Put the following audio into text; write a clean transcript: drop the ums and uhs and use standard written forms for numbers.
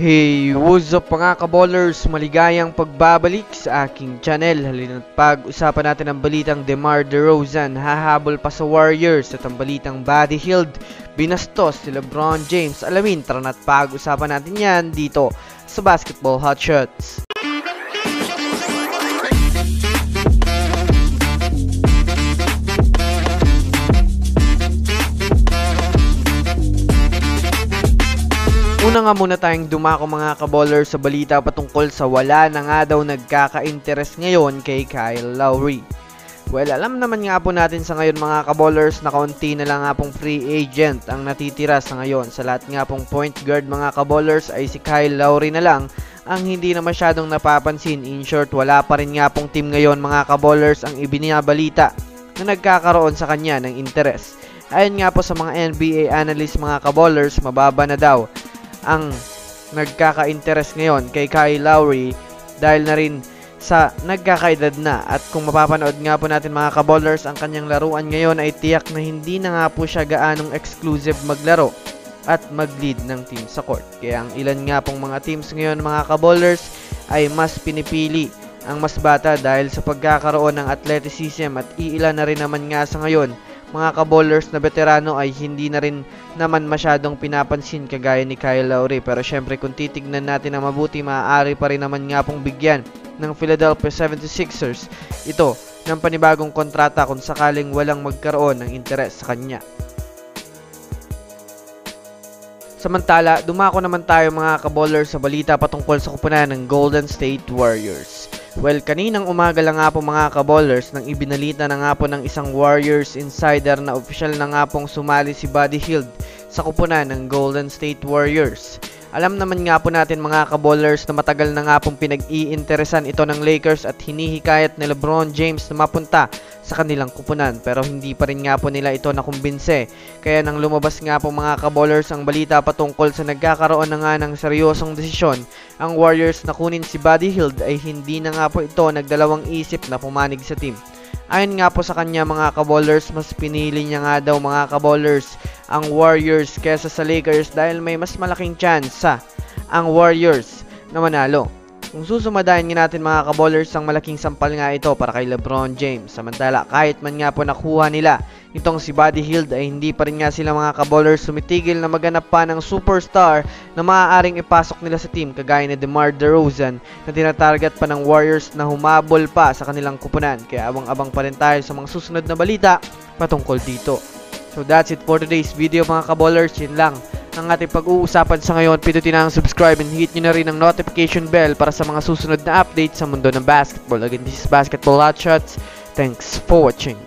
Hey, what's up mga kaballers? Maligayang pagbabalik sa aking channel. Halina't pag-usapan natin ang balitang DeMar DeRozan hahabol pa sa Warriors at ang balitang Buddy Hield binastos si LeBron James. Alamin, tara na't pag-usapan natin yan dito sa Basketball Hotshots. Una nga muna tayong dumako mga kaballers sa balita patungkol sa wala na nga daw nagkaka-interest ngayon kay Kyle Lowry. Well, alam naman nga po natin sa ngayon mga kaballers na kaunti na lang nga pong free agent ang natitira sa ngayon. Sa lahat nga pong point guard mga kaballers ay si Kyle Lowry na lang ang hindi na masyadong napapansin. In short, wala pa rin nga pong team ngayon mga kaballers ang ibinabalita na nagkakaroon sa kanya ng interest. Ayon nga po sa mga NBA analyst mga kaballers, mababa na daw ang nagkaka-interest ngayon kay Kyle Lowry dahil na rin sa nagkakaedad na. At kung mapapanood nga po natin mga kaballers, ang kanyang laruan ngayon ay tiyak na hindi na nga po siya gaanong exclusive maglaro at mag-lead ng team sa court. Kaya ang ilan nga pong mga teams ngayon mga kaballers ay mas pinipili ang mas bata dahil sa pagkakaroon ng athleticism, at iilan na rin naman nga sa ngayon mga kaballers na veterano ay hindi na rin naman masyadong pinapansin kagaya ni Kyle Lowry. Pero syempre kung titignan natin na mabuti, maaari pa rin naman nga pong bigyan ng Philadelphia 76ers ito ng panibagong kontrata kung sakaling walang magkaroon ng interes sa kanya. Samantala, dumako naman tayo mga kaballers sa balita patungkol sa kupunan ng Golden State Warriors. Well, kaninang umaga lang nga po mga kaballers nang ibinalita na nga po ng isang Warriors insider na opisyal na nga pong sumali si Buddy Hield sa kupunan ng Golden State Warriors. Alam naman nga po natin mga kaballers na matagal na nga pong pinag-iinteresan ito ng Lakers at hinihikayat ni LeBron James na mapunta sa kanilang kupunan, pero hindi pa rin nga po nila ito nakumbinse. Kaya nang lumabas nga po mga kaballers ang balita patungkol sa nagkakaroon na nga ng seryosong desisyon ang Warriors na kunin si Buddy Hield, ay hindi na nga po ito nagdalawang isip na pumanig sa team. Ayon nga po sa kanya mga kaballers, mas pinili niya nga daw mga kaballers ang Warriors kesa sa Lakers dahil may mas malaking tsansa ang Warriors na manalo. Kung susumadahin nga natin mga kaballers, ang malaking sampal nga ito para kay LeBron James. Samantala kahit man nga po nakuha nila itong si Buddy Hield ay hindi pa rin nga sila mga kaballers sumitigil na maganap pa ng superstar na maaaring ipasok nila sa team kagaya ni DeMar DeRozan na tinatarget pa ng Warriors na humabol pa sa kanilang kupunan. Kaya abang-abang pa rin tayo sa mga susunod na balita patungkol dito. So that's it for today's video mga kaballers. Yun lang ang ating pag-uusapan sa ngayon. Pindutin na ang subscribe and hit nyo na rin ang notification bell para sa mga susunod na updates sa mundo ng basketball. Again, this is Basketball Hotshots. Thanks for watching.